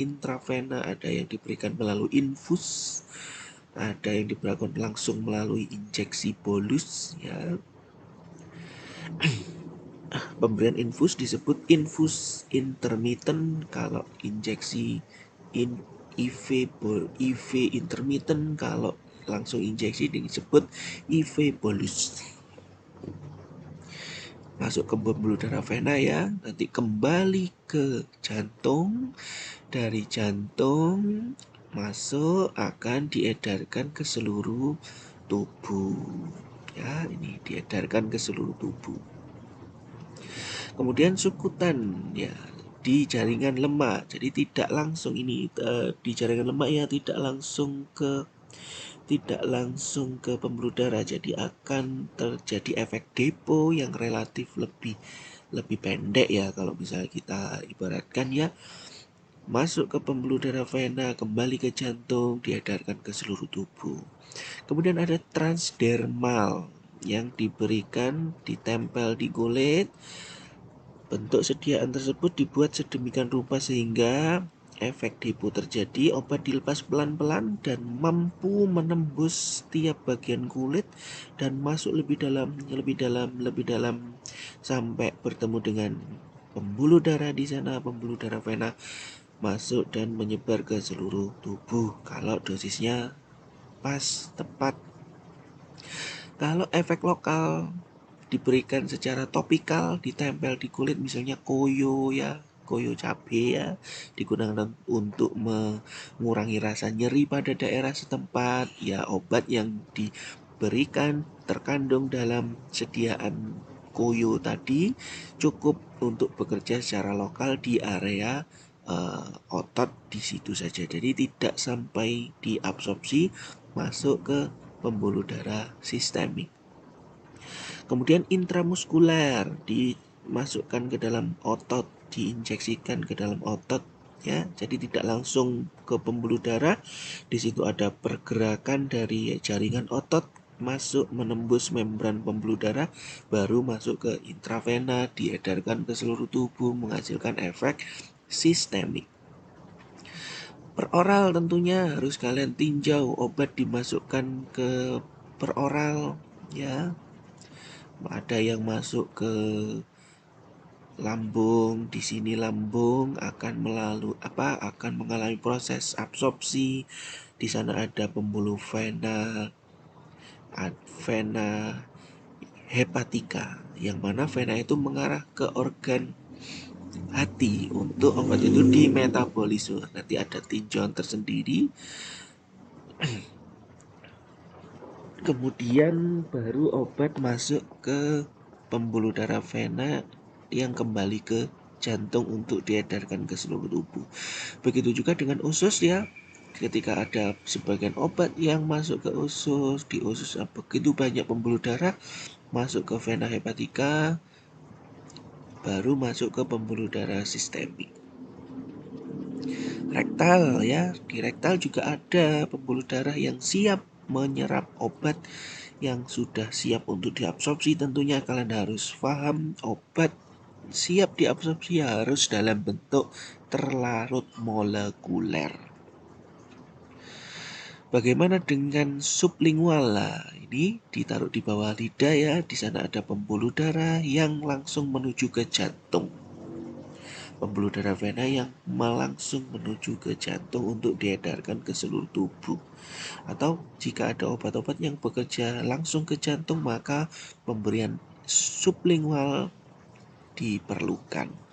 intravena, ada yang diberikan melalui infus, ada yang diberikan langsung melalui injeksi bolus ya. Pemberian infus disebut infus intermittent, kalau injeksi IV intermittent, kalau langsung injeksi disebut IV bolus. Masuk ke pembuluh darah vena ya, nanti kembali ke jantung, dari jantung masuk akan diedarkan ke seluruh tubuh ya, ini diedarkan ke seluruh tubuh. Kemudian sukutan ya di jaringan lemak, jadi tidak langsung ini di jaringan lemak ya, tidak langsung ke pembuluh darah, jadi akan terjadi efek depo yang relatif lebih pendek ya, kalau misalnya kita ibaratkan ya, masuk ke pembuluh darah vena, kembali ke jantung, diedarkan ke seluruh tubuh. Kemudian ada transdermal yang diberikan ditempel di kulit. Bentuk sediaan tersebut dibuat sedemikian rupa sehingga efek depo terjadi, obat dilepas pelan-pelan dan mampu menembus setiap bagian kulit dan masuk lebih dalam sampai bertemu dengan pembuluh darah di sana, pembuluh darah vena masuk dan menyebar ke seluruh tubuh kalau dosisnya pas, tepat. Kalau efek lokal diberikan secara topikal, ditempel di kulit, misalnya koyo ya, koyo cabe ya, digunakan untuk mengurangi rasa nyeri pada daerah setempat ya. Obat yang diberikan terkandung dalam sediaan koyo tadi cukup untuk bekerja secara lokal di area otot di situ saja, jadi tidak sampai diabsorpsi masuk ke pembuluh darah sistemik. Kemudian intramuskuler dimasukkan ke dalam otot, diinjeksikan ke dalam otot ya, jadi tidak langsung ke pembuluh darah. Di situ ada pergerakan dari jaringan otot masuk menembus membran pembuluh darah, baru masuk ke intravena, diedarkan ke seluruh tubuh, menghasilkan efek sistemik. Peroral tentunya harus kalian tinjau, obat dimasukkan ke peroral ya. Ada yang masuk ke lambung, di sini lambung akan mengalami proses absorpsi. Di sana ada pembuluh vena hepatika, yang mana vena itu mengarah ke organ hati untuk obat itu dimetabolisme. Nanti ada tinjauan tersendiri. Kemudian baru obat masuk ke pembuluh darah vena yang kembali ke jantung untuk diedarkan ke seluruh tubuh. Begitu juga dengan usus ya. Ketika ada sebagian obat yang masuk ke usus, di usus begitu banyak pembuluh darah, masuk ke vena hepatika, baru masuk ke pembuluh darah sistemik. Rektal ya, di rektal juga ada pembuluh darah yang siap menyerap obat yang sudah siap untuk diabsorpsi. Tentunya kalian harus paham, obat siap diabsorpsi harus dalam bentuk terlarut molekuler. Bagaimana dengan sublingual? Lah, ini ditaruh di bawah lidah ya. Di sana ada pembuluh darah yang langsung menuju ke jantung. Pembuluh darah vena yang langsung menuju ke jantung untuk diedarkan ke seluruh tubuh. Atau jika ada obat-obat yang bekerja langsung ke jantung, maka pemberian sublingual diperlukan.